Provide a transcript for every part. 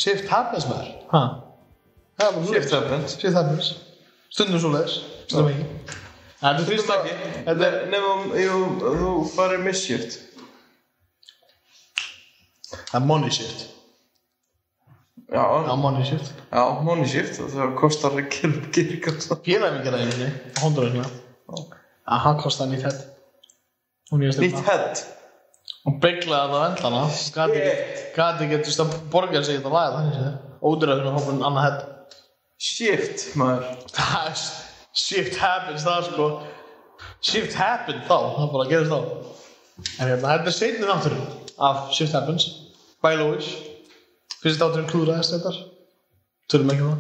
Shift happens maður. Það bara Shift happens. Shift happens. Stundum svoleiðis. Stundum ekki. Þetta er fyrsta. Nefnum þú farir misshift. Það er money shift. Já, money shift. Já, money shift. Það kostar að gera kostar. Félagin gera einu, Honduras. Hann kostar nýtt head. Nýtt head? Hún beiglaði það á endlana. Gati getist að borga sig þetta lagið þannig séð. Ódýrlega fyrir hópin annað head. Shift, maður. Shift happens það sko. Shift happened þá. Það bara gerist þá. En þetta er seinni þátturinn af Shift happens. By Lewis. Fyrsti þátturinn klúðraðist þetta. Tölum ekki það.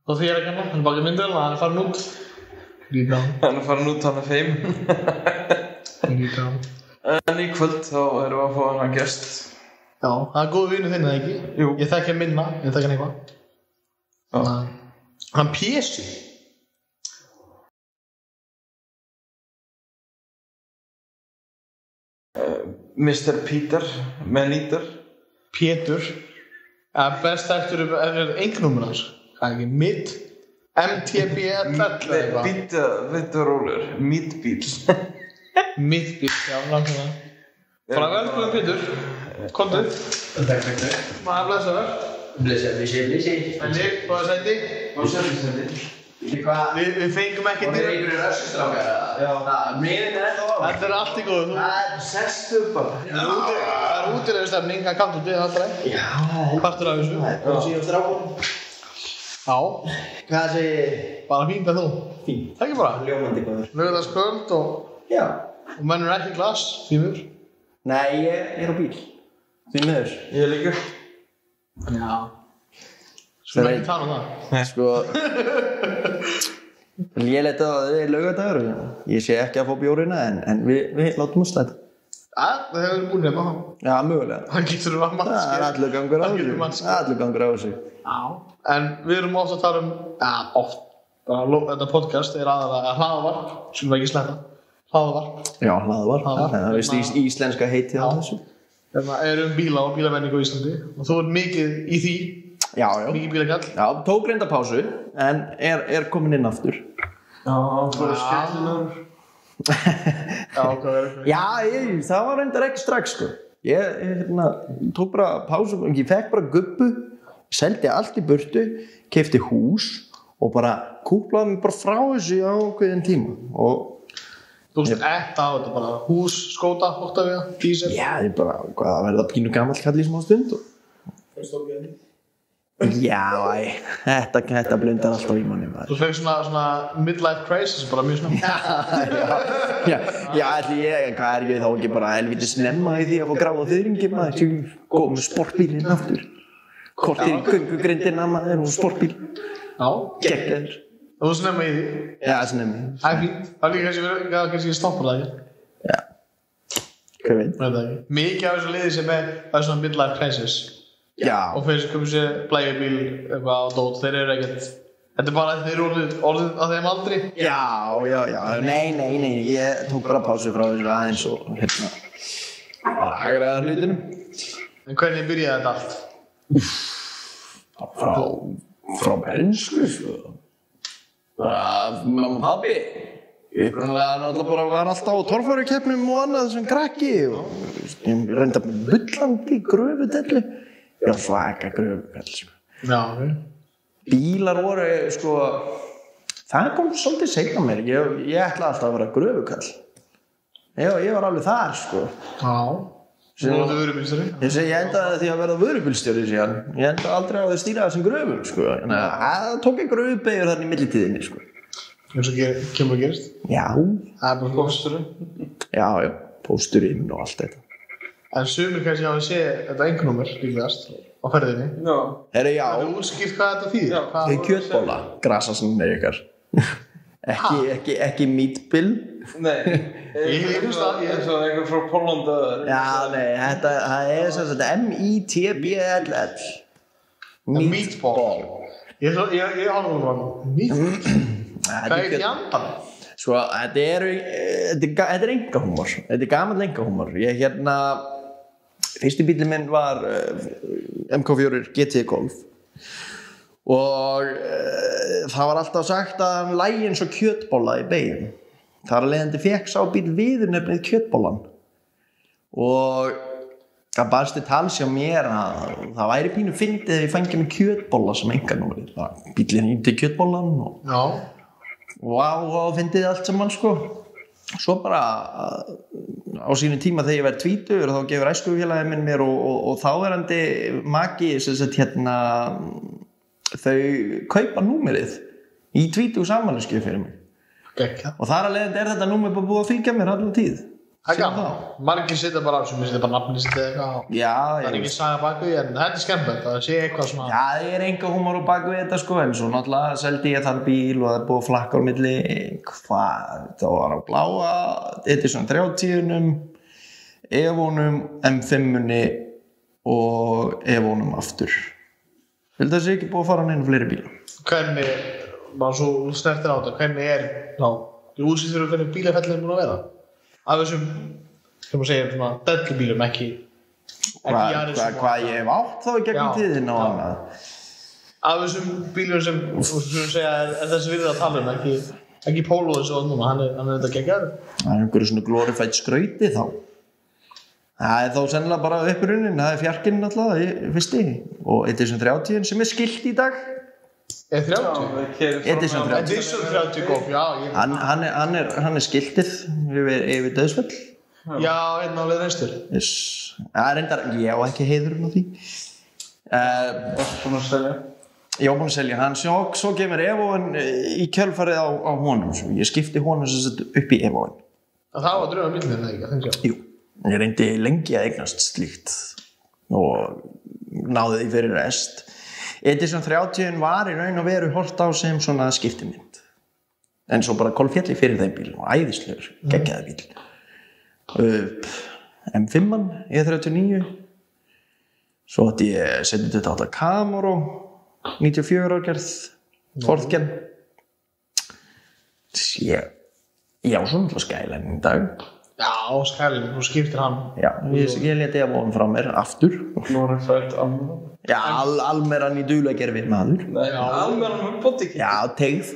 Og því ekki hann. Hann bakið myndir hann er farin út. Lítið á hann. Hann er farin út, hann er feim. Lítið á hann. En í kvöld þá erum við að fá hann gest. Já, það er góð vinur þinn, eða ekki? Jú. Ég þekki hann minna, ég þekki hann eitthvað. Já. Hann Pési. Mr. Peter, með lítur. Pétur. Best eftir engnúmer hans. Það er ekki MID. MTBL eitthvað. Vittu rólur, Midbíl. Midbíl, já, nákvæmlega. Bara velkomin Pétur. Komdu. Takk. Maður blessaður. Blessaði. Henni, hvað sæti? Sæti. Við fengum ekki til. Og við einhverju rössustrákar. Já. Mérin þetta á. Þetta er allt í góðu. Sestu bara. Það er útilegur stemning, það kannt út við alltaf. Já. Partur af þessu. Það er góð síðan strákunum. Já. Hvað segir? Bara fínt að þú. Fínt. Það ekki bara. Ljómandi góður. Laugardagskvöld og menn er ekki glas, því miður. Nei, ég er á bíl. Því miður. Ég líka. Já. Svo ekki tala um það. Nei, sko. Lélegt að það er laugardagur. Ég sé ekki að fá bjórina en við látum að slæta. Það hefur búin nefna hann. Já, mögulega. Það getur að mannskja. Það er allur gangur á þessu. Já. En við erum oft að tala um, þetta podcast er aðalega hlaðavarp, skulum ekki slæta. Hlaðavarp. Já, hlaðavarp. Það er vist íslenska heitið á þessu. Þetta er bíla og bílavenningu í Íslandi og þú ert mikið í því. Já. Mikið bílakall. Já, tók reynda pásu en er komin inn aftur. Já, fyrir skellunur. Já, hvað er það? Já, það var reyndar ekki strax sko. Ég tók bara pásu, ég fekk bara gubbu, seldi allt í burtu, keypti hús og bara kúplaði mig bara frá þessu á ákveðin tíma og þú veist þetta á þetta bara hús, skóta, Octavia, dísel. Já, ég bara, hvað verða pínu gamall kall í smá stund og já, þetta blundar alltaf í manni maður. Þú fekk svona midlife crisis bara mjög snemma. Já, hvað er ég þá ekki bara helviti snemma í því að fá gráða þyringi maður, góð með sportbílinn aftur. Kortir í göngugrindina maður og sportbíl. Já. Geggjaður. Og þú snemma í því. Já, snemma í því. Það er fínt. Það er líka kannski stoppar það ekki. Já. Hver veit? Veit það ekki. Mikið af þessu liði sem er svona midlife crisis. Já. Og fyrir sem komið sér blæjubíl eitthvað á dót, þeir eru ekkert. Þetta er bara að þeir eru orðið á þeim aldri. Já. Nei, ég tók bara pásu frá þessu aðeins og agraði hlutunum. En hvernig byrjaði þetta allt? Frá bernsku, sko. Mamma og pabbi. Upprunalega náttúrulega bara var alltaf á torfærukeppnum og annað sem krakki og ég reyndi að bullandi gröfudellu. Ég var svaka gröfukall, sko. Já, ok. Bílar voru, sko, það kom svolítið seinna mér. Ég ætlaði alltaf að vera gröfukall. Ég var alveg þar, sko. Já. Þú varstu vörubílstjóri? Ég endaði því að verða vörubílstjóri síðan. Ég endaði aldrei á að stýra þessum gröfum, sko. Það tók ég gröfubeygjur þarna í millitíðinni, sko. Eins og kemur að gerast? Já. Það er bara pósturinn? Já, pósturinn og allt þetta. En sumir kannski hafa séð þetta engnúmer líklegast á ferðinni. Já. Herri, já. Það er útskýrt hvað þetta þýðir. Það er kjötbóla, grasasinn með ykkar. Ekki meatbill. Nei. Ég hlusta eins og einhver frá Póllanda. Já, nei, það er sem sagt M-I-T-B-L-L. Meatball. Ég haldur um hann. Meatball? Hvað er þetta í andan? Svo, þetta er engahúmor. Þetta er gamall engahúmor. fyrsti bíllinn minn var MK4 GT Golf og það var alltaf sagt að hann lægi eins og kjötbolla í beygum. Þar af leiðandi fékk sá bíll viðurnefnið kjötbollan og það barst til tals hjá mér að það væri pínu fyndið ef ég fengi með kjötbolla sem einkanúmerið. Bíllinn hýtti kjötbollan og fyndið allt saman sko. Svo bara á sínum tíma þegar ég verið tvítugur þá gefur æskufélagi minn mér og þáverandi maki sem sagt þau kaupa númerið í tvítugu samanleskju fyrir mig. Og þar að leiðandi þetta númer bara búið að fylgja mér allan tíð. Það gaman. Margir setja bara á sem setja bara nafnið sitt eða eitthvað. Já, það ekki saga bakvið en þetta skemmtilegt að það sé eitthvað svona. Já, það enga húmor á bakvið þetta sko en svo náttúrulega seldi ég þann bíl og það búið að flakka á milli það var á bláa Edison 30-num Evónum M5-unni og Evónum aftur. Held það sé ekki búið að fara neina fleiri bíla. Hvernig, bara svo snertir á þetta, hvernig útsýtt fyrir hvernig bílafellin búin að vera? Af þessum, sem maður segir, svona dellubílum, ekki Hvað ég hef átt þá í gegnum tíðina og annað? Af þessum bílum sem segja, er þessi virðið að tala ekki Polo þessu og núna, hann er þetta geggjaður. Það er einhverju svona glorified skrauti þá. Það er þá sennilega bara upprunin, það er fjarkinn alltaf, fyrsti. Og Edison 30 sem er skilt í dag. Er 30? Edison 30. Edison 30 Golf, já. Hann er skiltið yfir dauðsfell. Já, einn á leið reistur. Það er reyndar, ég á ekki heiðurinn á því. Búin að selja? Ég var búin að selja hann, svo kemur Evoen í kjölfarið á honum. Ég skipti honum upp í Evoen. Það var drauma bílinn eða ekki, það ekki? Jú, ég reyndi lengi að eignast slíkt og náði því fyrir rest. Edison 30 var í raun og veru horft á sem svona skiptimynd. En svo bara kolfjalli fyrir þeim bíl og æðislegur, geggjaði bíl. M5-an, E39. Svo átti ég setið þetta átta Camaro, 94 árgerð, Fordgen. Ég á svona alltaf Skyline í dag. Já, Skyline, þú skiptir hann. Já, ég leti Evoen frá mér aftur. Glorified Almeran. Já, Almeran í dulargerfi maður. Nei, Almeran með bodyki. Já, teygð.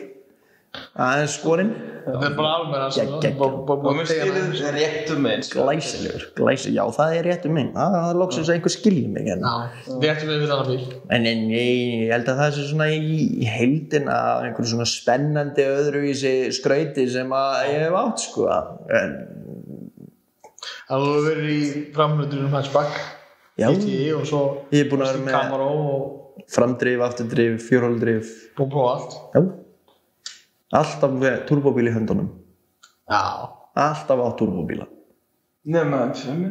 Aðeins skorinn. Þetta er bara Almeran sem og mér skilið réttum meginn. Glæsilegur, já það er réttum meginn. Það er loksins að einhver skilji mig. Já, réttum meginn við þennan bíl. En ég held að það sé svona í heildina einhverju svona spennandi öðruvísi skrauti sem að ég hef átt sko. Það hefur verið í framhundunum hatchback. Já. GTI og svo ég er búin að vera með Camaro og framdrif, afturdrif, fjórhjóladrif. Búin að prófa allt. Já. Alltaf með turbóbíl í höndunum. Já. Alltaf á turbóbíla. Nema M5.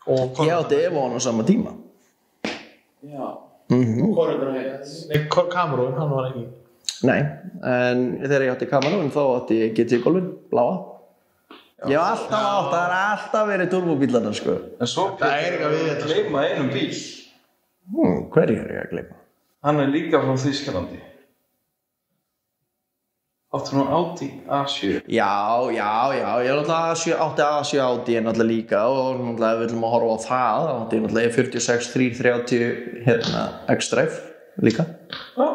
Ég átti Evoen á sama tíma. Já. Nei, Camaro, hann var ekki. Nei, en þegar ég átti Camaro þá átti ég GT Golfin, bláa. Ég hef alltaf átt, það er alltaf verið turbóbílarnar sko. En svo það er ekki að við þetta gleyma einum bíl. Hverju er ég að gleyma? Hann er líka frá Þýskalandi. Áttu nú Audi A7? Já, ég átti A7 Audi en náttúrulega líka og náttúrulega við viljum að horfa á það. Það átti náttúrulega 46 330 X-Drive líka. Já.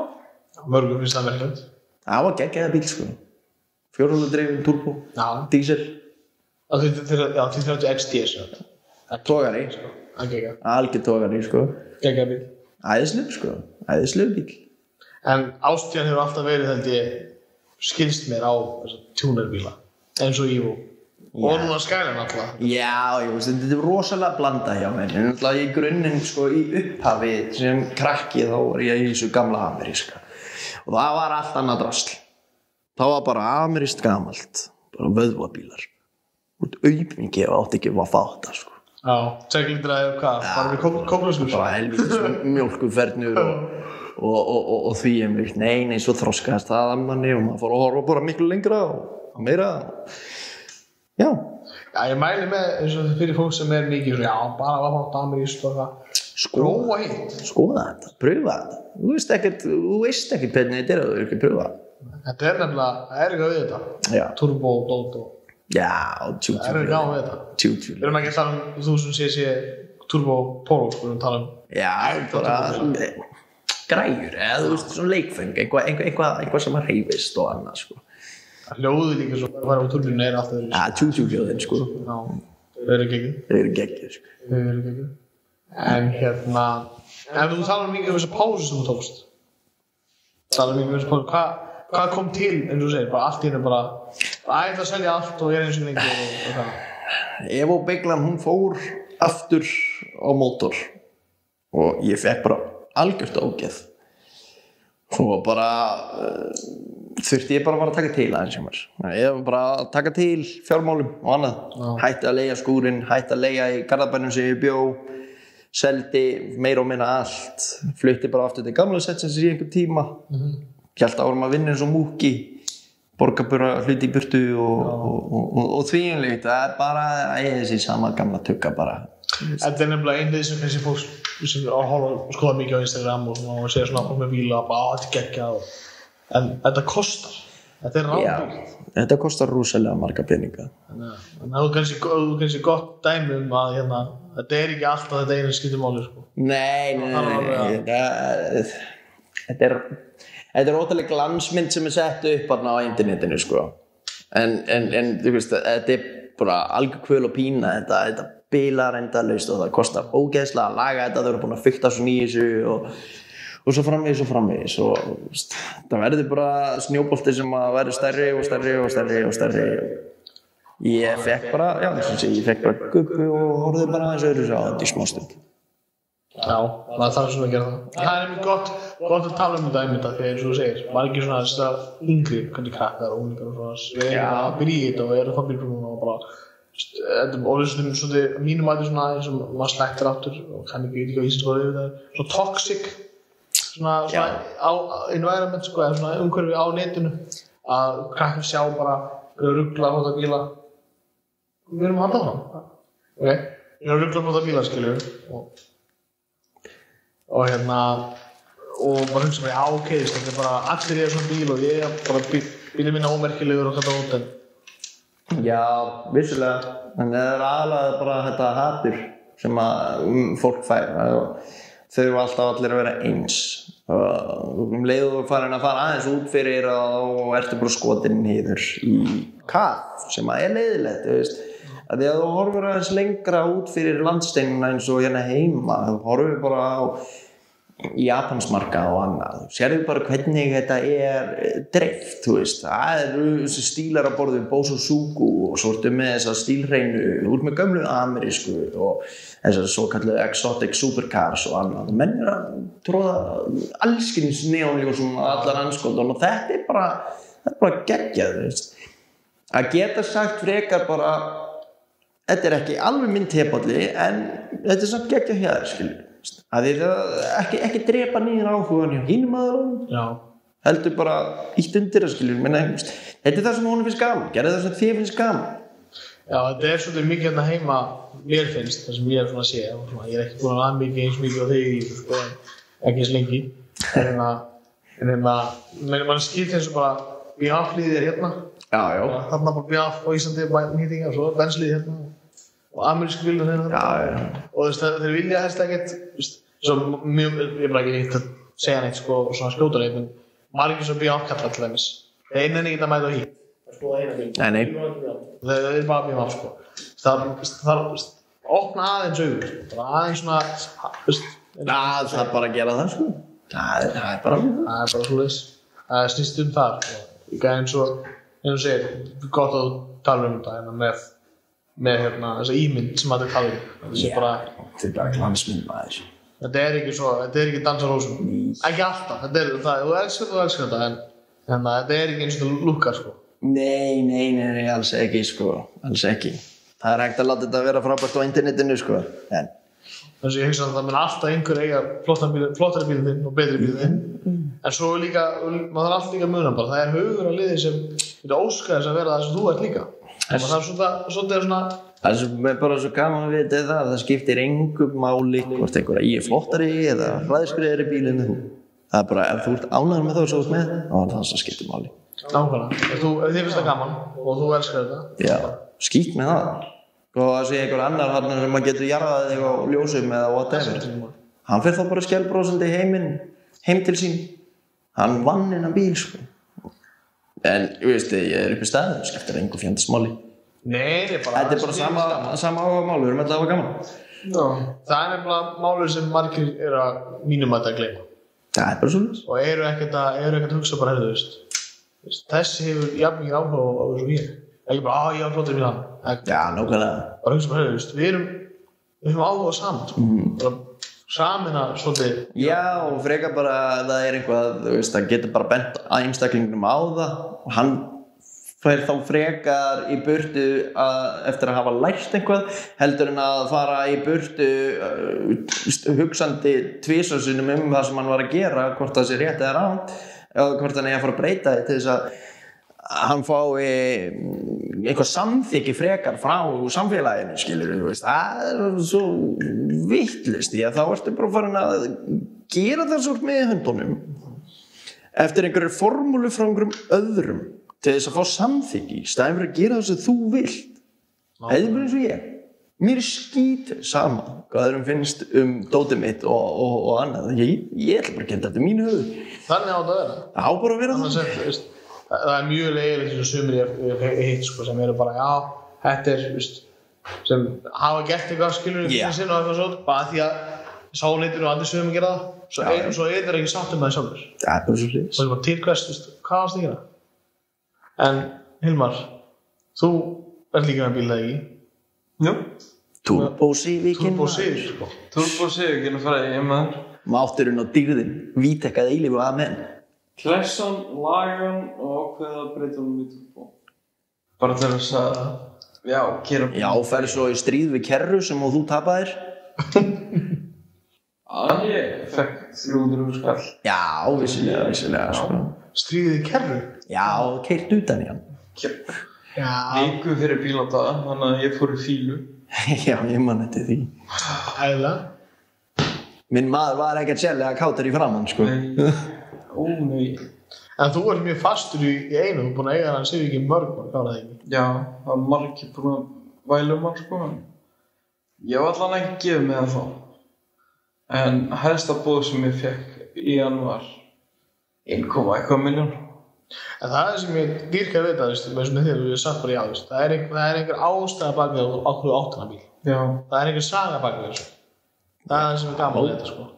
Mörgum finnst það verðilegt. Það var geggjaða bíl sko. Fjórhjóladrifin turbo, diesel. Því 30 XT Togari. Algjör togari sko. Geggjaða bíl. Æðislegur sko, æðislegur bíl. En ástríðan hefur alltaf verið held ég skilst mér á tjúnerbíla eins og Evo og núna Skyline alltaf. Já, þetta er rosalega blanda hjá mér en alltaf í grunninn sko í upphafi sem krakki þá var ég í þessu gamla ameríska og það var allt annað drasl. Það var bara amerískt gamalt, bara vöðvabílar út auðmingi og átti ekki að fá þetta sko. Já, seglindraði og hvað? Bara við kóklusur? Bara helvítis mjólkufernur og því nei, svo þroskaðist það að manni og maður fór að horfa bara miklu lengra og meira. Já. Já, ég mæli með eins og fyrir fólk sem er mikið já, bara að fá amerískt og það. Prófa hitt. Skoða þetta, pröfa þetta. Þú veist ekkert hvernig þetta er að þú ekki pröfa. Þetta er nefnilega, það er eitthvað við þetta. Já. Turbo og dót og... Já, tjú. Það er eitthvað við þetta. Tjú. Við erum ekki að tala 1000 cc Turbo Polo, sko, við tala Já, bara græjur, eða þú veist, svona leikfeng, eitthvað sem að hreyfist og annað, sko. Hljóðið líka svo, að fara á turbínu alltaf Ja, tjú-tjú-hljóðin, sko. Já, þau eru geggjuð. Sko. Þau eru geggjuð. En ef þú talar mikið þessa pásu sem þú tókst, talar mikið þessa pásu, hvað kom til, eins og þú segir, bara allt í hennu bara, að ætla að selja allt og eins og lengi og það? Evo Beiglan, hún fór aftur á mótor og ég fekk bara algjört ógeð og bara þurfti ég bara að fara að taka til aðeins hjá mér. Ég var bara að taka til fjármálum og annað. Hætti að leigja skúrinn, hætti að leigja í Garðabænum sem ég bjó, seldi meira og minna allt, flutti bara aftur til gamla setsins í einhvern tíma. Hélt árum að vinna eins og múkki, borga bara hluti í burtu og þvíumlíkt. Það bara þessi sama gamla tugga bara. Þetta nefnilega einn leið sem kannski fólk sem skoða mikið á Instagram og segja svona með bíla bara þetta geggjað en þetta kostar. Þetta rándýrt. Þetta kostar rosalega marga peninga. Þannig að þú kannski gott dæmi að þetta ekki alltaf þetta einu skiptir máli, sko. Nei. Þetta ótrúlega glansmynd sem sett upp á internetinu, sko. En þú veist, þetta bara algjör kvöl og pína, þetta bilar endalaust og það kostar ógeðslega að laga þetta, þau eru búin að fikta svo í þessu og svo framvegis og það verður bara snjóbolti sem að verður stærri. Ég fekk bara, ég fekk bara gubbu og horfði bara aðeins öðru á þetta í smástund. Já, maður þarf svona að gera það. Það er mjög gott að tala um þetta þegar eins og þú segir, margir svona þess yngri, hvernig krakkar og unglingar og svona, við erum að byrja í þetta og erum það bílbrúnum og bara þetta er orðið svona mínum aðeins svona eins og maður slektir aftur og kann ekki á íslensku orðið yfir það svona toxic svona á environment, sko, eða svona umhverfi á netinu að krakkar sjá bara rugla á þetta bíla við erum að halda það við erum að rugla á þetta bíla, skilur og og bara hugsa bara, ok, þetta er bara allir í svona bíl og ég er bara bílið minna ómerkilegur og þetta út Já, vissulega, en það er aðalega bara þetta hatur sem að fólk fær þau eru alltaf allir að vera eins og leið og farin að fara aðeins út fyrir og ertu bara skotinn niður í kaf sem að er leiðilegt, þú veist að því að þú horfir aðeins lengra út fyrir landsteinuna eins og heima þú horfir bara á Japansmarka og annað, þú sérðu bara hvernig þetta er dreift, þú veist, það eru þessi stílar að borða við Boso Sugu og svo ertu með þessa stílhreinu, út með gömlu amerísku og þessar svo kalluðu exotic supercars og annað, menn er að tróða allskins neonljósum allar anskotan og þetta er bara geggjað, þú veist, að geta sagt frekar bara, þetta er ekki alveg minn tepalli en þetta er samt geggjað hér, skilur. Að þið ekki drepa niður áhugan hjá hinum aðalum heldur bara ítt undir það, skilur þetta er það sem honum finnst gaman, gerðu það sem þér finnst gaman þetta er svolítið mikið heima mér finnst, það sem ég er svona að sé ég er ekki búin að mikið eins mikið á þig sko, ekki eins lengi en mann skýrt eins og bara BF-liðið er þarna bara BF á Íslandi nýtinga og svo Bensliðið og amerísku bílar og þeir vilja helst ekkert ég er bara ekki neitt að segja neitt sko, svona skjóta neitt en margir sem býja afkallar til dæmis þeir einan ekki að mæta á hít þeir eru bara að býja af sko. það opna aðeins augur bara aðeins svona það er bara að gera það sko. það er bara svoleiðis það snýst þar eins og segir, gott að þú tala um þetta með þessa ímynd sem þetta kallir þetta er bara glansmynd maður þetta er ekki dans á rósum ekki alltaf, þú elskar þetta en þetta er ekki eins og þetta lukkar sko. Nei, alls ekki sko, alls ekki það er hægt að láta þetta vera frábært á internetinu sko en þess að ég hugsa að það mun alltaf einhver eiga flottari bílinn þinn og betri bílinn þinn en svo líka, maður þarf alltaf líka að muna bara það er haugur af liði sem þetta óskar þess að vera það sem þú ert líka það er svona það sem er bara svo gaman að vita það skiptir engum máli hvort einhverja ég er flottari eða hraðskreiðari bíl en þú það er bara ef þú ert ánægður með þá svo út með þá er það sem skiptir máli nákvæmlega, ef þið finnst það gaman og þú elskar þetta skýtt með það og það sé einhver annar þarna sem að getur jarðað þig á ljósum eða whatever hann fer þá bara skælbrósandi heim til sín hann vann innan bíl sko en ég uppi staðið skiptir engu fjandismáli Nei, þetta bara sama áhugamál við erum alltaf að hafa gaman Það nefnilega málur sem margir að mínum að gleyma það bara svoleiðis og eru ekkert að hugsa bara þú veist þessi hefur jafn mikið áhuga á þessu ég ekki bara, ég á flottur við hann já, nákvæmlega bara hugsa bara, þú veist, við höfum áhuga saman bara samina svolítið já, og frekar bara það eitthvað, þú veist, það getur bara bent að einstaklingnum á það og hann fer þá frekar í burtu eftir að hafa lært eitthvað heldur en að fara í burtu hugsandi tvisvarsinnum það sem hann var að gera hvort það sé rétt eða rangt eða hvort hann eigi að fara að breyta því til þess að hann fái eitthvað samþykki frekar frá samfélaginu skilurðu, þú veist það svo vitlaust því að þá ertu bara farin að gera það svo með höndunum eftir einhverju formúlu frá einhverjum öðrum til þess að fá samþykki í staðinn fyrir að gera það sem þú vilt það er bara eins og ég mér skít sama hvað þeim finnst dótið mitt og annað ég ætla bara að gera þetta í mínu höfuð þannig á þetta að vera það á bara að vera það það er mjög leiðilegt eins og sumir ég hitt sko sem eru bara já þetta veist, sem hafa gert eitthvað skilur í sinn og eitthvað svo bara því að sáleitur og allir sögum að gera það svo er það ekki sáttum með það sjálfur það er bara svo hlýs og til hvers, hvað varst að gera en Hilmar þú ert líka með bíl eða ekki? Jú Turbo Civicinn Turbo Civicinn að fara í maður mátturinn og dýrðin vítekað eilífu amen klessan, lagan og ákveða að breyta um í turbo bara til þess að gera já, ferð svo í stríð við kerru sem þú tapaðir ég fekk 300 skall já, vissilega sko. Stríðið kerru? já, keyrt utan í hann viku fyrir bíladaga þannig að ég fór í fílu já, ég man eftir því æðilega minn maður var ekkert sérlega kátur í framann sko. nei en þú ert mjög fastur í einu þú er búin að eiga hann sér ekki mörg það ekki já, það var margir búin að væla hann sko ég var allan ekki gefið með það en helsta bóð sem ég fekk í janúar 1,1 milljón en það er sem ég dýrka að vita með þér og ég sagt bara já það er einhver ástæða bak við okkur áttina bíl já. það er einhver saga bak við þessu það er það sem er gaman að þetta sko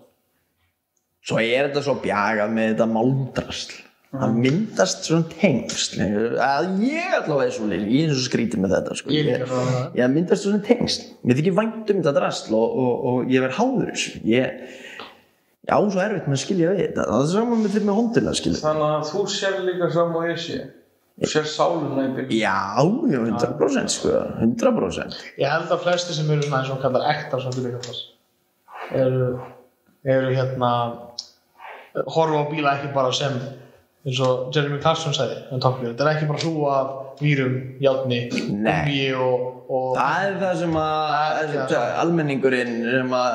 svo er þetta svo bjagað með þetta málmdrasl það myndast svona tengsl að ég allavega er svona ég er svo skrítið með þetta sko. ég myndast svona tengsl mér þykir vænt þetta drasl og ég verð háður þessu ég á svo erfitt með að skilja við þetta það er saman með þér með hóndina skilja þannig að þú sér líka saman og ég sé þú sér sáluna í bíl já, 100% sko 100% ég held að flesti sem eru svona eins og kallar ektar svona bílíkaflas eru horfa á bíla ekki bara sem eins og Jeremy Clarkson sagði þetta er ekki bara hrúa af vírum, járni, umbi og það er það sem að almenningurinn sem að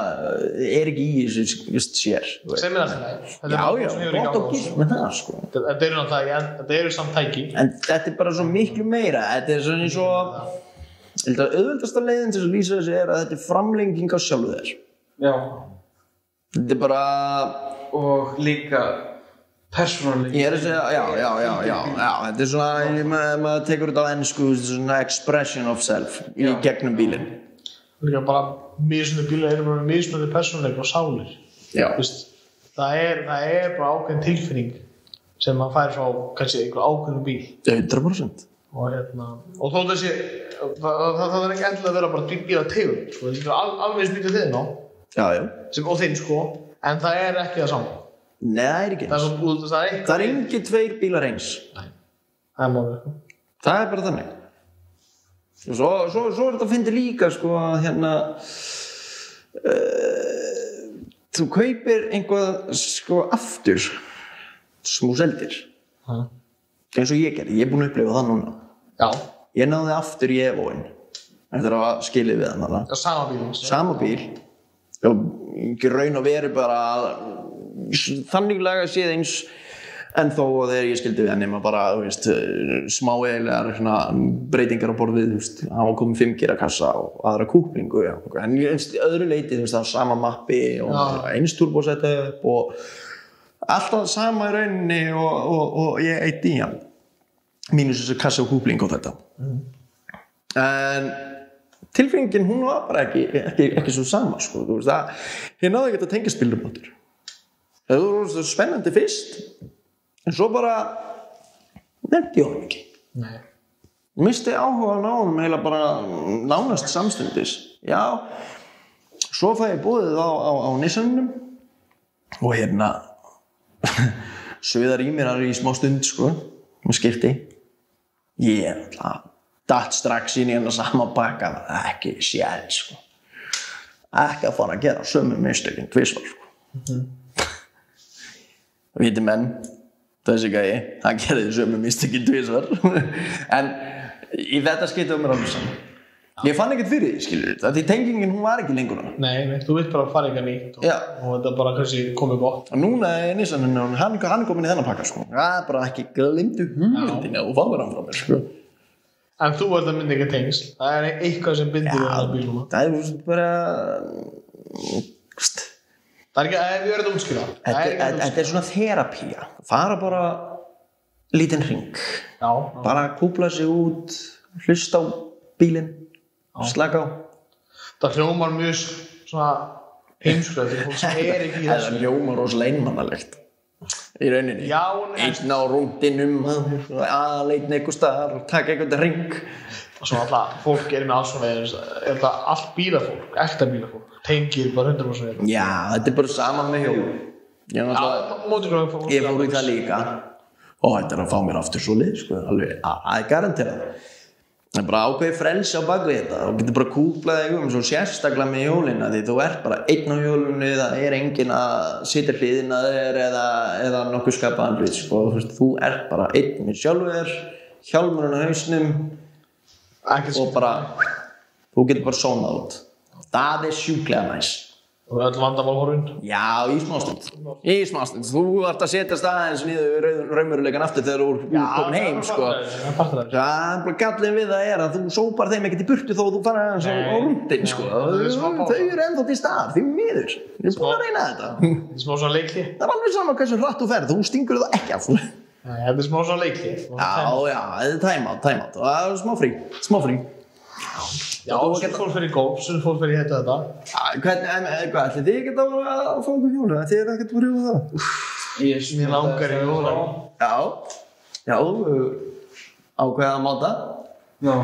er ekki í þessu sér sem er alltaf já, gott og gilt með það sko þetta eru samt tæki en þetta er bara svo miklu meira þetta er svona eins og auðveldasta leiðin til að lýsa þessu er að þetta er framlenging á sjálfu þér já þetta er bara og líka persónuleiki ég er að segja, já þetta er svona, maður tekur þetta á ensku svona expression of self í gegnum bílinn líka bara mismunandi bílar eru bara mismunandi persónuleik og sálir það er bara ákveðin tilfinning sem maður fær frá kannski einhver ákveðin bíl 100% og þó þessi það er ekki endilega að vera bara bíla tegund sko, það er alveg spýtið þinn á og þinn sko en það er ekki það saman nei, það er ekki eins það er engi tveir bílar eins það er málið það er bara þannig og svo er þetta að finna líka sko þú kaupir einhvað sko aftur sem þú seldir eins og ég gerði, ég er búin að upplifa það núna já ég náði aftur í Evoinn eftir að hafa skilið við hann sama bíl og ekki raun og veru bara þannig laga séð eins En þó þegar ég skildi við hann nema bara, þú veist, smáegilegar svona breytingar á borð við, þú veist, hann var komið 5 gerakassa og aðra kúplingu, já. En öðru leyti, þú veist, það var sama mappi og eins turbo setup og alltaf sama í rauninni og ég eitt í hann. Mínus þessi kassa og kúpling og þetta. En tilfinningin, hún var bara ekki svo sama, sko. Þú veist, ég náði ekki að tengja spilumáttur. Það var spennandi fyrst. En svo bara nefndi ég honum ekki. Nei. Misti áhugann á honum eiginlega bara nánast samstundis. Já, svo fæ ég boðið á Nissaninum og suðar í mér í smá stund, sko, með skipti. Ég datt strax inn í hennar sama pakka, ekki séð, sko. Ekki að fara að gera sömu mistökin tvisvar, sko. Viti menn, þessi gæi, hann gerði sömu mistökin tvisvar. En í þetta skipti mér alveg saman. Ég fann ekkert fyrir því, skilur þetta. Því tengingin, hún var ekki lengur hana. Nei, þú vilt bara fara eitthvað nýtt og þetta bara kannski komið gott. Og núna er Nissanin, hann er komin í þennan pakka, sko. Bara ekki glimtu hugmyndina og fáður hann frá mér, sko. En þú ert að mynda ekki tengsl. Það er eitthvað sem bindur við það bílum. Það er bara... Það er ekki, við verðum að útskýra. Þetta er svona þerapía. Fara bara lítinn hring. Já. Bara kúpla sig út, hlusta á bílinn, slaka á. Það hljómar mjög svona heimskulega því fólk sem ekki í þessu. Það hljómar rosalega einmannalegt. Í rauninni. Já, einn á rúndinum, aðaleitn einhver staðar og taka einhvern hring. Og svo alltaf, fólk með alls svona, þetta allt bílafólk, ekta bílafólk. Tengir bara 100%. Já, þetta er bara saman með hjól. Ég fór í það líka. Og þetta er að fá mér aftur svo lið, sko, alveg, að garantera það. Það er bara ákveðið frelsi á bakvið þetta. Þú getur bara kúplað svo sérstaklega með hjólina því þú ert bara einn á hjólinu, það er enginn að sitja hliðina þér eða nokkuð skapaðan hlut, sko. Þú ert bara einn með sjálfur, hjálmurinn á hausnum og bara, þú getur bara sónað út. Það er sjúklega næs. Og öll vandamál horfin? Já, í smástund. Í smástund. Þú ert að setjast aðeins niður raunveruleikann aftur þegar þú ert komin heim, sko. Það er gallinn við það er að þú sópar þeim ekkert í burtu þó þú fara aðeins á rúndinn, sko. Þau eru ennþá til stað, því miður. Ég er búin að reyna þetta. Þetta er smá svona leikli. Það er alveg sama hversu hratt þú ferð, þú stingur það ekki af. Þetta er smá svona leikli. Já, þetta er time-out. Það er smá frí. Já, svona fólk fyrir golf, svona fólk fyrir þetta. Hvað, ætli þið ekki að fá okkur hjóla? Þið er ekkert að rjóða það? Mér langar í hjóla. Já, ákveða að máta. Já.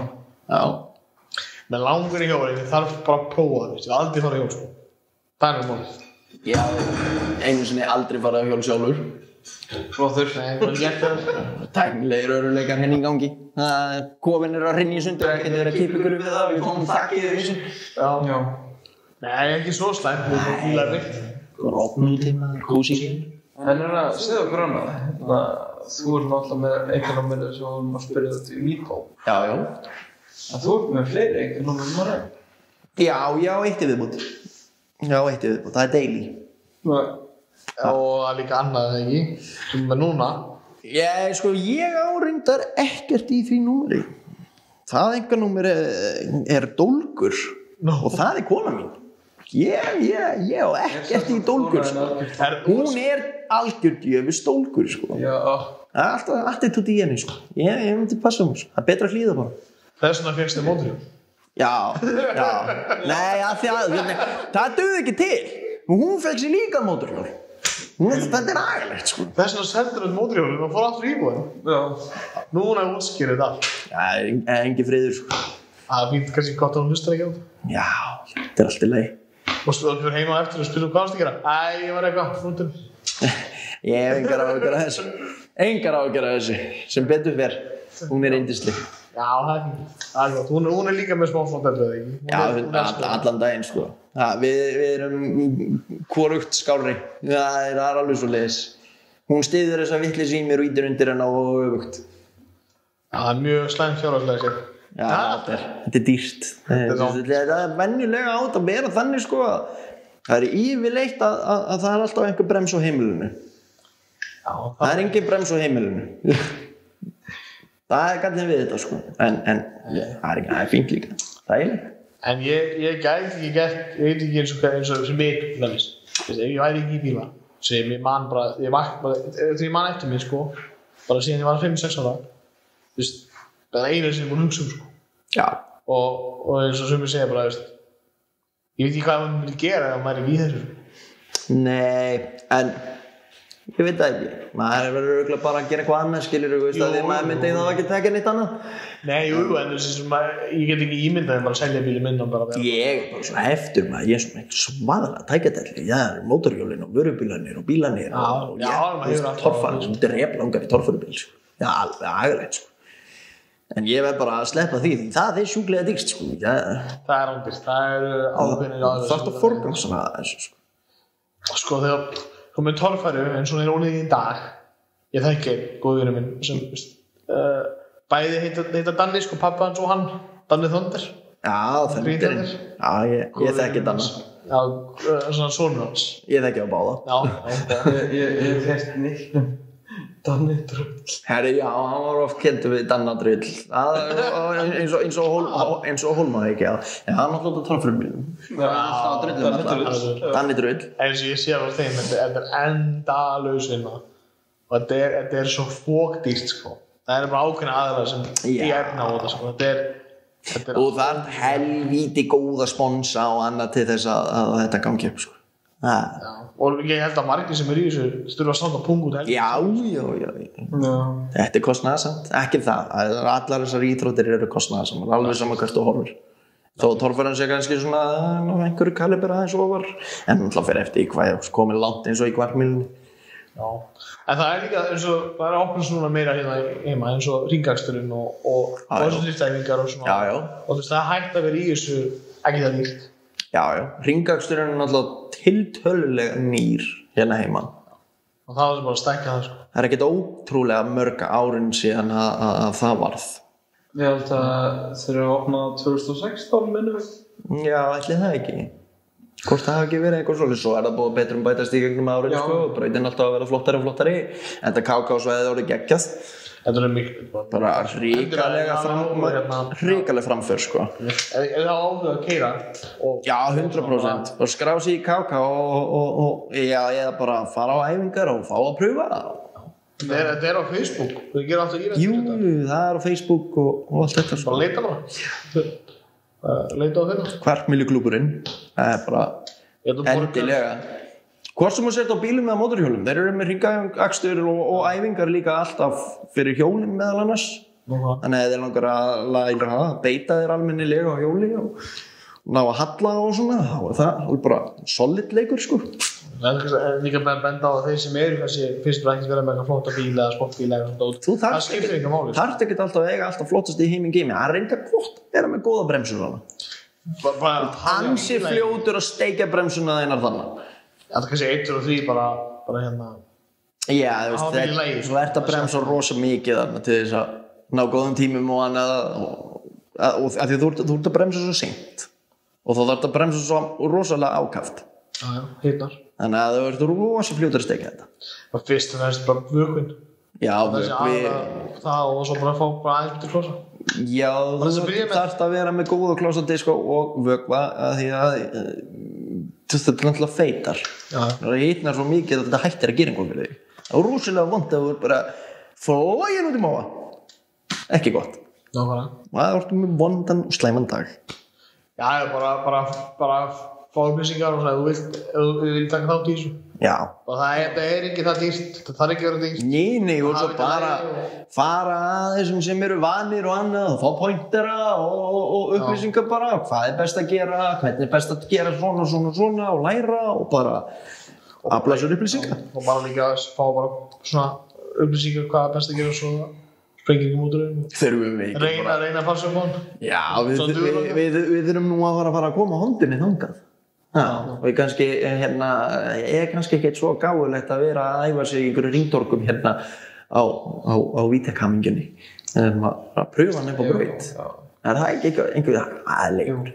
Mér langar í hjóla, ég þarf bara að prófa það, ég aldrei fara í hjól, sko. Það er málið. Já, einu sinni aldrei fara í hjól sjálfur. Flottur. Tæknilegir öruleikar henni í gangi. Kofinn er að hrynja í sundur, það getur verið að kippa ykkur við það, við komum þakkið í þessu. Já. Nei, ekki svo slæmt, við erum fílar vitt. Rópnútíma, kósi. En segðu okkur annað. Þú ert náttúrulega með einhvernúmerið sem við erum að spyrja þetta í Mító. Já. En þú ert með fleiri einhvernúmerið? Já, eitt í viðbót. Það er daily. Og það er líka annað, ekki? Sem er núna. Ég áreindar ekkert í því númeri. Það einhvernúmer er dólgur og það er kona mín. Ég á ekkert í dólgur, sko. Hún er algjör djöfis dólgur, sko. Já. Það er alltaf tótt í henni, sko. Ég myndi passa hún, sko. Það er betra að hlýða bara. Þess vegna fékkst þið mótorhjól? Já. Nei, það dugði ekki til. Hún fekk sér líka mótorhjól. Þetta er agalegt, sko. Þess vegna seldur þetta mótorhjólinn og fór aftur í íbúðina. Já. Núna útskýrði þetta allt. Já, engi friður, sko. Það er fínt kannski gott að hún hlustar ekki á þetta. Já, þetta er allt í lagi. Og svo fyrir heima á eftir og spyrir hvað varst að gera? Ég var eitthvað, frúntum. Ég hef engar áhyggjur af þessu. Sem betur fer. Hún er yndisleg. Já, það er fínt. Það er gott. Hún er líka með smá flottellu, eða ekki? Já, allan daginn, sko. Við erum hvorugt skárri. Það er alveg svo leiðis. Hún styður þessa vitleysu í mér og ýtir undir henni og öfugt. Það er mjög slæmt fjárhagslega sér. Já, þetta er dýrt. Það er venjulega átt að vera þannig, sko. Það er yfirleitt að það er alltaf einhver brems á heimilinu. Já, það engin brems á heimilinu. Það gallinn við þetta, sko. En það er fínt líka. Það En ég gæti ekki gert, ég veit ekki eins og sem mig, til dæmis. Ég væri ekki í bíla, sem ég man bara, þegar ég man eftir mig, sko, bara síðan ég var 5-6 ára, það er einu sem ég búin að hugsa sko. Já. Og eins og sumir segja bara, ég veit ekki hvað maður myndi gera ef maður er ekki í þessu. Nei, en ég veit það ekki. Maður verður örugglega bara að gera eitthvað annað, skilurðu, veist að því maður myndi þá ekki taka neitt annað. Nei, en ég get ekki ímyndað en bara selja bílinn minn og bara vera. Ég er bara svona heftur maður, ég er svona svaðalega tækjadelli. Það eru mótorhjólin og vörubílarnir og bílarnir og maður hefur alltaf torfarinn sem dreplangar í torfærubíl, sko. Já, alveg agalegt, sko. En ég verð bara að sleppa því það er sjúklega dýrt, sko. Það er ódýrt, það eru ákveðnir aðeins. Það þarf að forgangsraða þessu, sko. Sko, þegar með torfæru eins og ónýtt í dag, ég þekki góðvinur minn sem bæði heita Danni, sko, pappa hans og hann, Danni Thunder. Já, Thunderinn. Já, ég þekki Danna. Já, svona sonur hans. Ég þekki á báða. Já, ég hef nýtt Danni Drull. Herri, já, hann var oft kenntur við Danna Drull. Eins og Hólma ekki, já. En hann átti að torfærubílnum. Já, Danni Drull. Eins og ég sé á þeim, þetta er endalaus vinna. Og þetta er svo fokdýrt, sko. Það er bara ákveðna aðrar sem ég efna á þetta, sko. Þetta er og það er helvíti góða sponsa og annað til þess að þetta gangi upp, sko. Já, og ég held að margir sem í þessu þurfa að standa pung út helg. Já. Þetta er kostnaðarsamt, ekki það. Allar þessar íþróttir eru kostnaðarsamar, alveg sama hvert þú horfir. Þó torfæran sé kannski svona einhverju kaliber aðeins ofar, en náttúrulega fer eftir í hvað ég komið langt eins og í kvartmílunni. Já, en það er líka eins og, það er ákveðs núna meira hérna heima eins og hringaksturinn og driftæfingar og svona. Já. Og það er hægt að vera í þessu ekki það nýtt. Já, hringaksturinn er náttúrulega tiltölulega nýr hérna heima. Og það var bara að stækka það, sko. Það er ekkert ótrúlega mörg árin síðan að það varð. Ég held að þeir eru að opna 2016, minnum við. Já, ætli það ekki. Hvort það hafi ekki verið eitthvað svolítið, svo er það búið betur bætast í gegnum árið, sko, og brautin alltaf að vera flottari og flottari. Þetta KK-svæðið orðið geggjað. Þetta er mikil. Bara hrikalega framför, sko. Er það áhuga að keyra? Já, 100%. Og skrá sig í KK og eða bara fara á æfingar og fá að pröfa það. Þetta er á Facebook. Þú gerir alltaf í þetta. Jú, það er á Facebook og allt þetta. Bara leita bara. Leita á þeirra. Kvartmýluklúburinn. Það er bara endilega. Hvort sem þú sért á bílum eða mótorhjólum, þeir eru með hringakstur og æfingar líka alltaf fyrir hjólum meðal annars. Þannig að þeir langar að læra að beita þeir almennilega á hjóli og ná að halla og svona, þá er það bara solid leikur, sko. Það er líka bara að benda á að þeir sem eru kannski fyrst og ekki vera með eitthvað flotta bíla eða sportbíla eða svona. Það skiptir enga máli. Þú þarft ekkert alltaf að eiga alltaf flottast í heiminn geimi. Það er reynda gott að vera með góða bremsur hana. Ansi fljótur að steikja bremsuna þeinar þannig. Það er kannski 1 og 3 bara hérna. Já, þú veist, þú ert að bremsa rosa mikið þarna til þess að ná góðum tímum og annað og af því þú ert að bremsa svo seint og þá þarf að bremsa svo rosalega ákaft. Já, hitnar. Þannig að þú ert rosa fljótur að steikja þetta. Og fyrst og næst bara vökvinn. Já, vökvi. Það og svo bara fá aðeins betur klósa. Já, þú þarft að vera með góða klósadiska og vökva að því að þetta er náttúrulega feitar. Það hitnar svo mikið að þetta hættir að gera einhvern fyrir þig. Það er rosalega vont að þú er bara flogin út í móa. Ekki gott. Það ertu með vondan og slæman dag. Já, bara fá upplýsingar og sagði, þú vilt taka þátt í þessu. Já. Og þetta er ekki það dýrt, það þarf ekki að vera dýrt. Nei, og svo bara fara að þessum sem eru vanir og annað og fá pointera og upplýsingar bara, hvað er best að gera, hvernig er best að gera svona og læra og bara afla sér upplýsingar. Og bara líka að fá bara svona upplýsingar hvað er best að gera svona sprengingumótorinn. Þurfum við ekki bara. Reyna að passa upp á hann. Já, við þurfum nú að fara að koma hondinni þangað. Já, og ég er kannski ekkert svo gáfulegt að vera að æfa sig í einhverju ringdorkum hérna á Vítekhamingjunni að pröfa hann upp á braut. Er það ekki einhver aðleikur?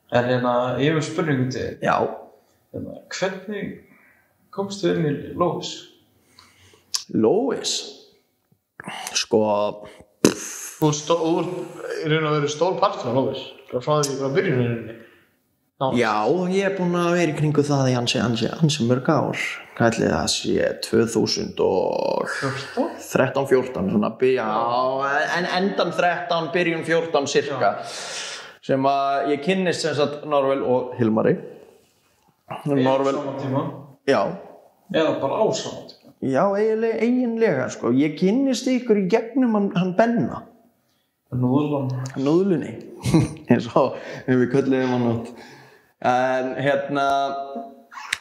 En ég hef spurningu til þig. Já. Hvernig komstu inn í Lóis? Lewis sko Þú í raun og veru stór partur af Lewis frá því frá byrjuninni já, ég búinn að vera í kringu það í ansi mörg ár hvað ætli það sé 2013-14 svona já, en endan 13 byrjun 14 cirka sem að ég kynnist sem sagt Norvel og Hilmari Norvel Saman tíma já eða bara á saman tíma já, eiginlega sko ég kynnist ykkur í gegnum hann Benna Núðlunni eins og við kölluðum hann út en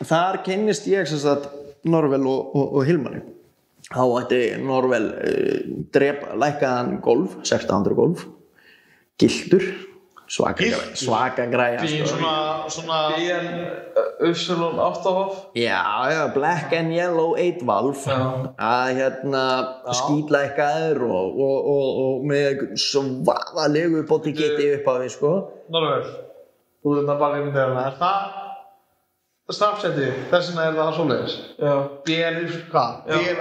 þar kynnist ég sem sagt Norvel og Hilmari þá ætti Norvel lækkaðan golf 1600 golf gildur svaka græja svona BN Upsilon 8-valve já, black and yellow 8-valve að skítlækkaður og með svaðalegu bodygetti upp á við sko Norvel þú þetta bara einhvern veginn það snapsetti þessina það svoleiðis já BN hvað? BN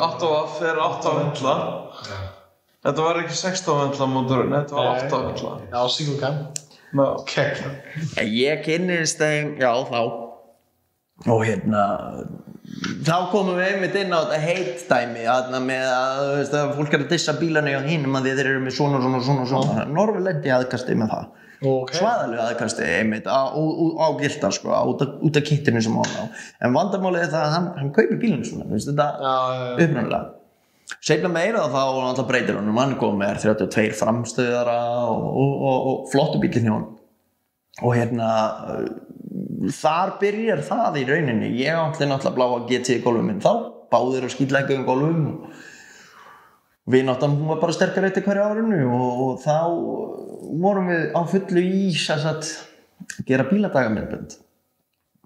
8-valve er 8 vindla þetta var ekki 16 vindla mótorinn þetta var 8 vindla já, single cam ég kynnist þeim já þá og þá komum við einmitt inn á þetta heit dæmi með að fólk að dissa bílana hjá hinum að þeir eru með svona Norvel lendi aðkasti með það svaðalega aðkasti einmitt á gilda sko út af kittinu sem hann á en vandamálið það að hann kaupir bílinu svona þetta upprunalega seinna meira þá alltaf breytir hann kom með 32 framstöðara og flottu bílinn hjá hann og þar byrjar það í rauninni ég átti náttúrulega bláa GT golfum minn þá báðir á skítlækkuðum golfum vináttan hún var bara sterkari eftir hverju árinu og þá vorum við á fullu í að gera bíladagamyndbönd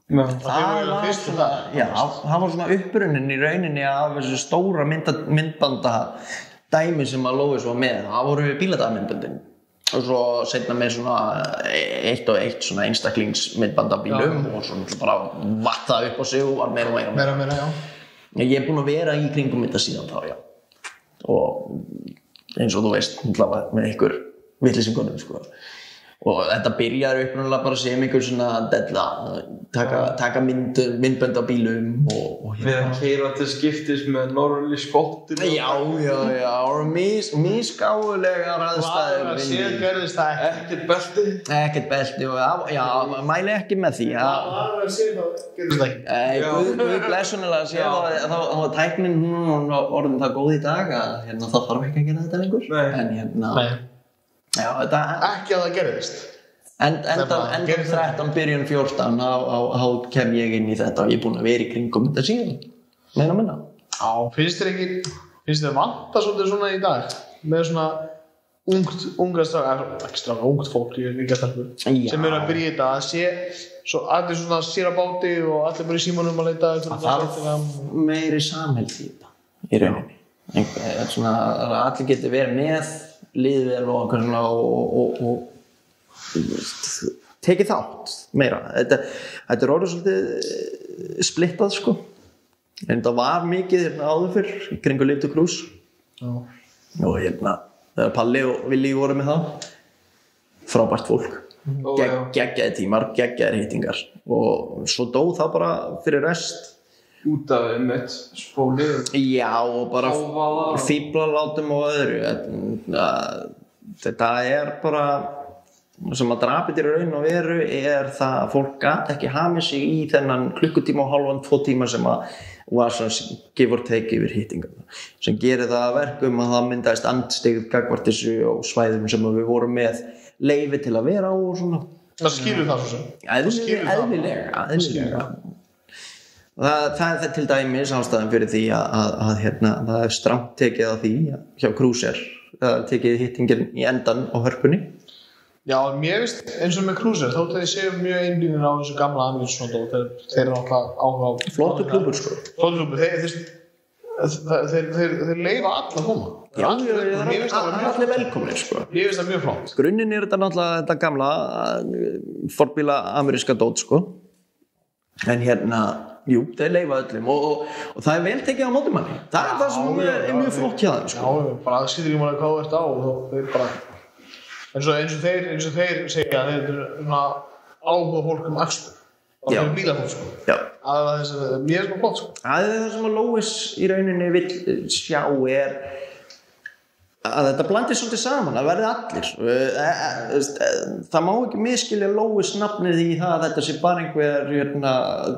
það var svona upprunnin í rauninni af þessu stóra myndbanda dæmi sem að Lewis var með það voru bíladagamyndböndin og svo seinna með svona eitt og eitt svona einstaklingsmyndbandabílum og svona bara vattaði upp á sig og var meira já ég er búinn að vera í kringum þetta síðan þá já og eins og þú veist með ykkur vitleysingunum sko og þetta byrjar upprunalega bara sem einhver svona della taka myndbönd á bílum og við að keyra til skiptis með Norvel í skottinu já og misgáfulegar aðstæður síðan gerðist það ekkert belti og já, mæli ekki með því það gerðist ekki Guð blessunlega séð þá tæknin hún orðin það góð í dag að það þarf ekki að gera þetta lengur en já, þetta ekki að það gerðist endan 13 byrjun 14 þá kem ég inn í þetta og ég er búinn að vera í kringum þetta síðan minna já, finnst þér vanta svolítið svona í dag með svona ungt fólk sem eru að byrja þetta að sé svo allir svona sér að báti og allir bara í símanum að leita það þarf meiri samheld í þetta í rauninni svona allir geti verið með liðvel og tekið þátt meira þetta er orðið svolítið splittað sko en það var mikið áður fyrr í kringu Live to Cruise og þegar Palli og Willi voru með það frábært fólk geggjaði tímar, geggjaði hittingar og svo dó það bara fyrir rest út af einmitt spóli já og bara fíblalátum og öðru þetta er bara sem að drapið í raun og veru er það að fólk gat ekki hamið sig í þennan klukkutíma og hálfan 2 tíma sem að var svona give or take yfir hittingar sem gerir það að verkum að það myndaðist andstyggð gagnvart þessu og svæðum sem við vorum með leyfi til að vera á og svona það skilur það svo sem eðlilega það er til dæmis ástæðan fyrir því að það er strangt tekið á því hjá Cruiser það tekið hittingin í endan á hörpunni já, mér veist eins og með Cruiser þótt að ég séu mjög einblíðin á þessu gamla Amundsen og þeir eru náttúrulega áhuga flottur klúbbur sko þeir leyfa alla að koma allir velkomnir sko ég veist það mjög flott grunninn er þetta náttúrulega þetta gamla forbíla ameríska dót sko en Jú, þeir leyfa öllum og það vel tekið á móti manni. Það það sem er mjög flott hjá þeim, sko. Já, bara það skiptir ekki máli hvað þú ert á og þeir bara eins og þeir segja þeir eru svona áhuga fólk akstur. Og þeir bílafólk, sko. Já. Mér svona flott, sko. Það sem að Lóis í rauninni vill sjá að þetta blandist svolítið saman, það verði allir. Það má ekki misskilja Lóis nafnið í það að þetta sé bara einhver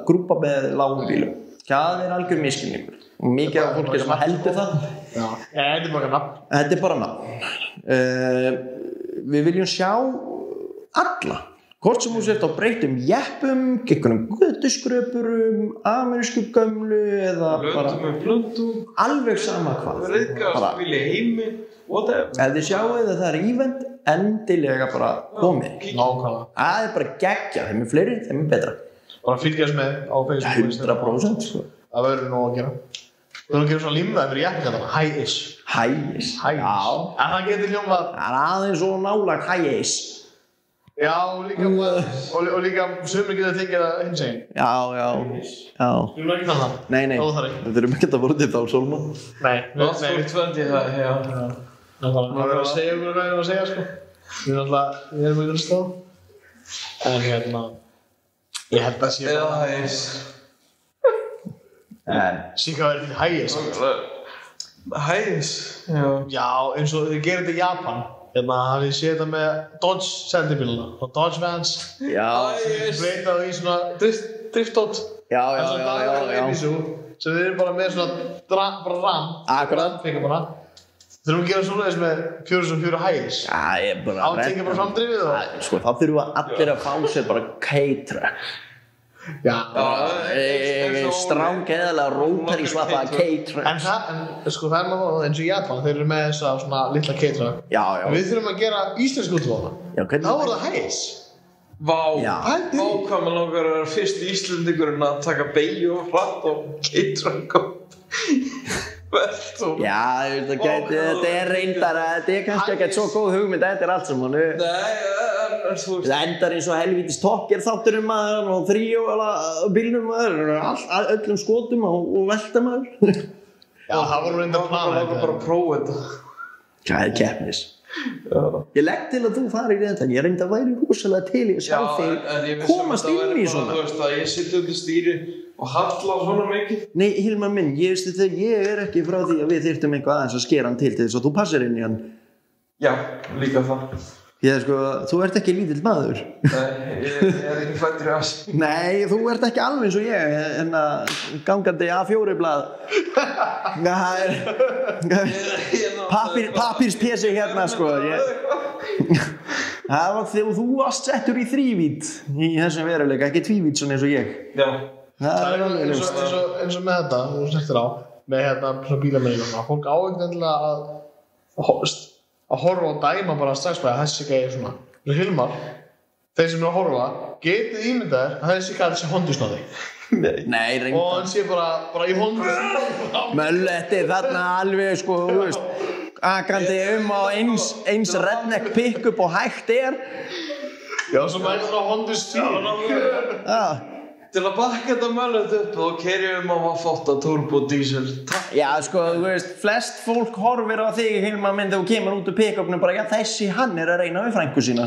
grúpa með lágum bílum. Það algjör misskilningur. Og mikið af fólki sem heldur það. Já, þetta bara nafn. Þetta bara nafn. Við viljum sjá alla. Hvort sem þú sért á breyttum jeppum, einhverjum götuskröpurum, amerísku gömlu eða bara alveg sama hvað. Reyðgasbíl í heimi, whatever. Ef þið sjáið að það event, endilega bara komið. Nákvæmlega. Það bara geggja, þeim fleiri, þeim betra. Bara fylgjast með á Facebook. 100%, sko. Það verður nóg að gera. Þú erum að gera svona límvæði fyrir jeppingatana, high-ish. High-ish. Já. En það getur hljómað. Það aðeins og nálag high-ish. Já, og líka sumir geta tekið það hinsegin. Já. Við erum ekki það. Nei. Óþarri. Við þurfum ekki að voru til þá, Sólman. Nei. Not for 20 það, já. Það er að segja okkur hvað ég er að segja, sko. Við erum ekki að stóða. En ég held að sé bara hægis. Sé hvað er til hægis. Hægis? Já, eins og þið gerir þetta í Japan. Hafið séð þetta með Dodge sendibíluna og Dodge Vans. Já. Breytað í svona driftdót. Já. Sem þið eru bara með svona bara ram. Akkurat. Þurfum að gera svona þess með 404 hægis. Já, ég bara Átekja bara framdrifið og... Sko, þá þurfum allir að fá sér bara K-truck. Já. Stráng eðalega rótar í svappa K-truck. En sko það maður eins og í Japan, þeir eru með þessa svona litla K-truck. Já. Við þurfum að gera íslensku útgáfuna. Já, hvernig? Þá er það hægis. Vá, hvað maður langar að vera fyrst Íslendingurinn að taka beygju og hratt og K-truck og velt og... Já, þetta er reyndar, þetta er kannski ekkert svo góð hugmynd, þetta er allt saman. Það endar eins og helvítis tokkir þátturinn maður og bílnum maður, öllum skotum og velta maður. Já, það voru reyndar planað. Það var bara að prófa þetta. Það er keppnis. Ég legg til að þú farir í þetta, ég reyndi að væri rosalega til í að sjá þig komast inn í svona. Þú veist að ég sitti undir stýri og halla svona mikið. Nei, Hilmar minn, ég er ekki frá því að við þyrftum eitthvað aðeins að skera hann til þess að þú passir inn í hann. Já, líka það. Sko, þú ert ekki lítill maður. Nei, ég er ekki fæddur í Asi. Nei, þú ert ekki alveg eins og ég, gangandi A4-blað. Pappírspési hérna, sko. Það var þegar þú varst settur í þrívít í þessum veruleika, ekki tvívít svona eins og ég. Já. Það er alveg eins og með þetta, þú settir á, með svona bílamenninguna. Fólk á ekkert endilega að horfa og dæma bara strax bara þessi gæði svona. Hilmar, þeir sem eru að horfa, getið ímyndaðir að þessi gæði sé hondusnáði. Nei, reyndar. Og hann sé bara í hondusnáði. Mölletti þarna alveg, sko, þú veist, akandi á eins redneck pick-up og hægt er. Já, svo mætir á hondusnáði. Já. Til að bakka þetta möllet upp og kerjum á að fótta turbo diesel. Já, sko, þú veist, flest fólk horfir á þig, Hilmar minn, þegar þú kemur út úr pick-upnum bara, já, þessi hann er að reyna við frænku sína.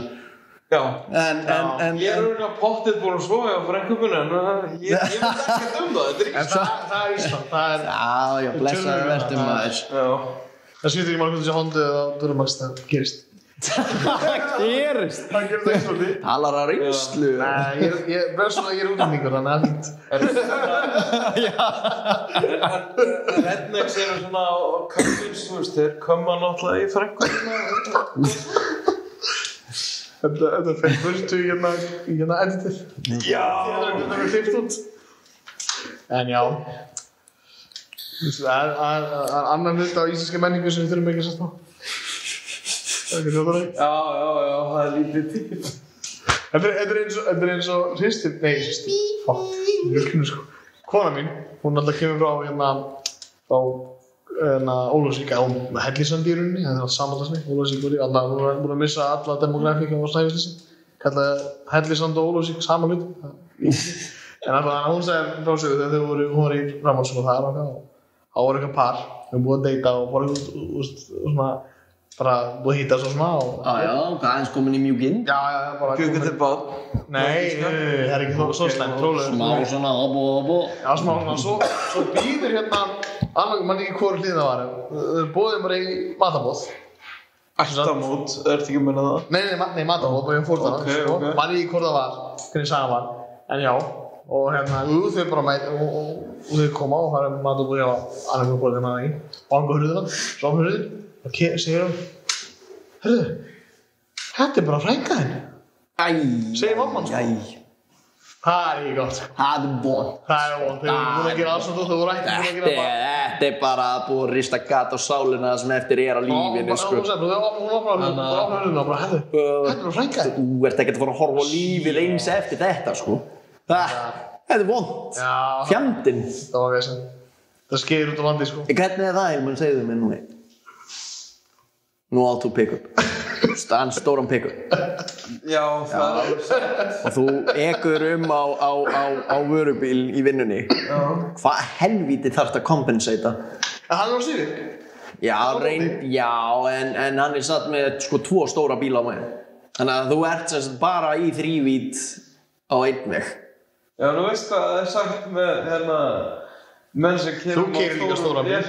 Já. En ég er auðvitað pottið búin að sofa á frænkupinu, en ég veit ekki það, þetta er ekki það er Ísland, það er... Já, blessaður verðum maður. Já. Það sýtur í margum þessi hondu eða Duramax, það gerist. Það gerist? Það gerist eins og því. Talar að reynslu. Nei, ég verð svona að ég er útlendingur, þannig að það er fínt. Rednecks eru svona kampins, þú veist, þeir koma náttúrulega í frænku. Þetta fyrir burtu í hérna editor. Já! Þetta er klipt út. En já. Það er annan hluti á íslenska menningu sem við þurfum ekki að setja á. Það er ekki þjóðaræg. Já, það er lítið til. Þetta er eins og hristir. Nei, hristir. Mjölkinu sko. Kona mín, hún alltaf kemur frá Ólafsvík, hún Hellisand í rauninni, það er alltaf samanlagsni, Ólafsvík hún er búin að missa alla demografíka á Snæfellsnesi, kallaði Hellisand og Ólafsvík saman hlut. En þannig hún sagði frá sig þegar hún var í framhaldsskóla þar og þá voru eitthvað par, þau búið að deyta og bara svona bara búið að hittast og svona Já, aðeins komin í mjúkinn. Já, bara Guggur til bát. Nei, það er ekki svo slæmt, trúlega. Smá svona obo. Já, smá svona, svo býður hérna, mann ekki hvort hlýðin það var, þau bóðum bara í matabóð. Ættamót, ertu ekki að menna það? Nei, matabóð, bara ég fór það, sko. Mann ekki hvort það var, hvernig sagan var, en já. Og hérna, þau bara mæta og þau koma og fara matabóð hjá annað hvort þeim aðeins í. Og hann góð hurðina, rámhurðin, og segir hann, hörðu, þetta bara frænka þinn. Segir mamman, sko. Það er ekki gott, sko. Það er vont. Það er vont, þau voru búin að gera alls og þú voru ekki búin að gera bara. Þetta er bara búið að rista gat á sálina sem eftir er á lífinu, sko. Hún opnaði hurðina og bara, herðu, þetta er bara frænka þinn. Þú ert ekkert að fara að horfa á lífið eins eftir þetta, sko. Þetta er vont. Fjandinn. Það var vesen. Það skeiðir út á landi, sko. Hvernig er það, Hilmar, segðu mér núna? Nú áttu pick-up. Stann stóran pick-up. Já, það er alveg satt. Og þú ekur á vörubíl í vinnunni. Já. Hvað helvíti þarftu að kompensata? Hann var Civic? Já, en hann er satt með sko 2 stóra bíla á meginn. Þannig að þú ert sem sagt bara í 3-vít á einn veg. Já, nú veist hvað það er sagt með menn sem Þú keyrir líka stóra bíl.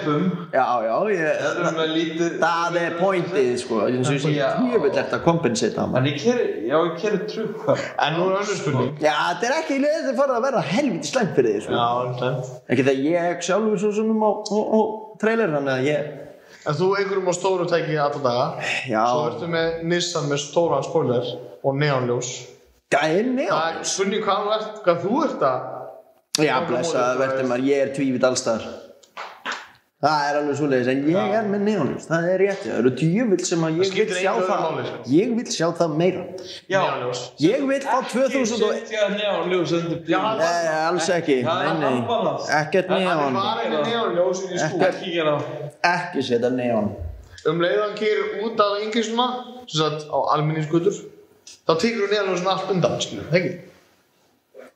Það er pointið, sko. Eins og ég jöfull eftir að kompensata En ég keyri trukk þar. En nú er önnur spurning. Já, þetta er ekki leið að fara að vera helviti slæmt fyrir því, sko. Já, það er slæmt. Ekki þegar ég sjálfur svo sem á trailer, þannig að ég... En þú einhverjum á stóru tæki alla daga. Já. Svo ertu með Nissan með stóra spoiler og neonljós. Það er neon. Það er spurning hvað þú ert að... Já, blessaði verður maður, ég er tvívitt allstaðar. Það er alveg svoleiðis, en ég er með neonljós, það er rétt. Það eru djöfull sem að ég vil sjá það. Ég vil sjá það meira. Já. Neonljós. Ég vil fá 2000 og... Setja neonljós undir bíl. Nei, alls ekki. Nei. Ekkert neon. Það er ekki neonljós í skúr. Ekki setja neon. Leiðan keyrir út af Ingisuna, sem sagt á almenningsgötur, þá tekur þú neonljósin allt undan, skilur, það ekki?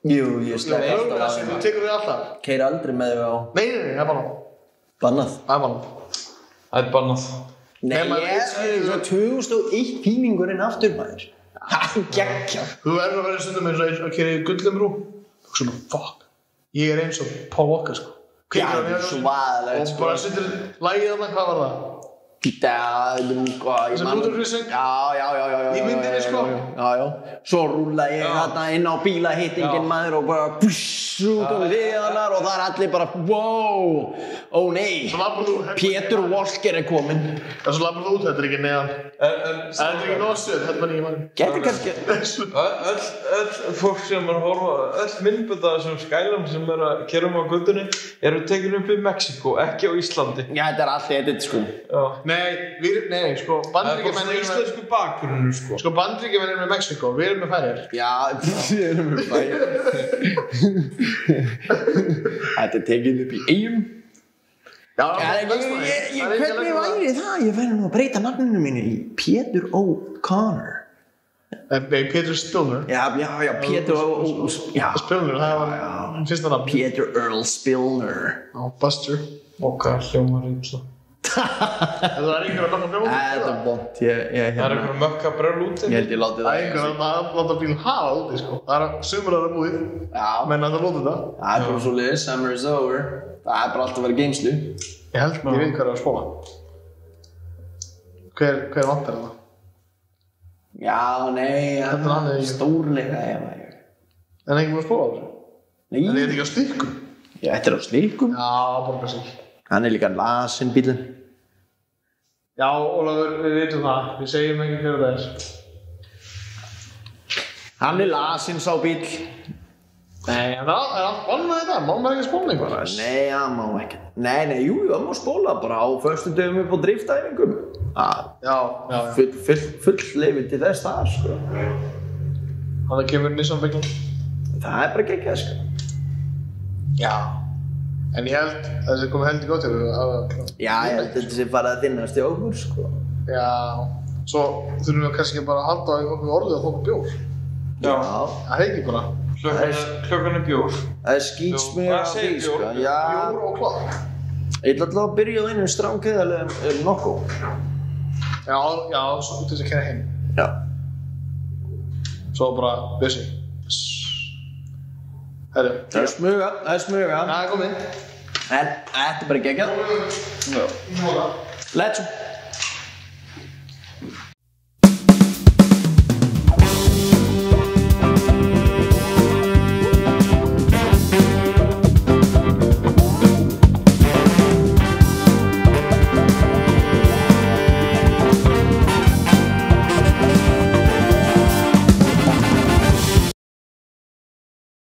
Jú, ég sleppi alltaf Löglega sem þú tekur þig alltaf. Keyri aldrei með þau á... Nei, það er bannað. Bannað? Það er bannað. Það er bannað. Nei, ég er svo 2001 píningurinn aftur, maður. Gekkja. Þú verður að vera stundum eins og að keyra í Gullumbrú. Svona, fuck. Ég er eins og Paul Walker, sko. Já, svaðalegt, sko. Og bara setur lagið þarna, hvað var það? Þessi Lútherkvissing? Já. Í myndinni, sko? Já. Svo rúla ég þarna inn á bílahittingin, maður, og bara út um hliðarnar og það er allir bara wow, ó nei, Pétur Walker er kominn. Já, svo labbar þú út, þetta er ekki neðan. Það er ekki nóðstöð, þetta er bara nýjum mann. Getur kannski... Öll fólk sem er að horfa, öll myndbönda þessum skælum sem er að keyra á götunni eru tekin upp í Mexíkó, ekki á Íslandi. Já, þetta er allt edit, sko. Nei, sko, Bandaríkjamenn eru íslensku bakgrunnu, sko. Sko, Bandaríkjamenn eru með Mexíkó, við erum með Færeyjar. Já, við erum með Færeyjar. Þetta er tekið upp í Eyjum. Já, hvernig væri það? Ég verður nú að breyta nafninu mínu í Pétur O'Connor. Nei, Pétur Spillner. Já, Pétur Spillner, það var fyrsta nafn. Pétur Earl Spillner. Já, Buster. Ok, hljómar illa. Það er einhver að mökka brjál út. Þetta er vont. Það er einhver að mökka brjál út. Ég held ég láti það. Það er einhver að láta bílum hafa úti, sko. Það er sumur að það er búið. Já. Menn að það lóti það. Það er bara svo liðið, summer is over. Það er bara alltaf að vera geimslu. Ég held, ég veit hvað er að spóla. Hver vantar það? Já, nei, það er stórlega, En ekki með að spóla á þessu? Nei. En þetta ekki á styrkum? Já, þetta er á styrkum. Já, borgar sig. Hann er líka lasinn bílinn. Já, Ólafur, við veitum það. Við segjum ekki hver það er. Hann er lasinn sá bíl. Nei, en það er allt bannað þetta. Má maður ekki spóla einhverja? Nei, það má ekki. Nei, jú, það má spóla bara á föstu dögum upp á driftæfingum. Já. Full leyfi til þess þar, sko. Þannig kemur Nissan-bílinn. Það er bara geggjað, sko. Já. En ég held að þessi komið heldur góð til að... Já, ég held að þetta sé farið að þinnast í okkur, sko. Já. Svo þurfum við kannski bara að halda okkur orðið að fóka bjór. Já. Það er ekki bara. Klukkan bjór. Það skýtsmjög Hvað á segir því, sko. bjór? Já, Bjór og klokk. ég ætla alltaf að byrja á einum strámkeðalegum nokku. Já, svo út þess að kæra heim. Já. Svo bara, busy. Herru. Það er smuga. Það er komið. En þetta er bara geggjað. Já. Let's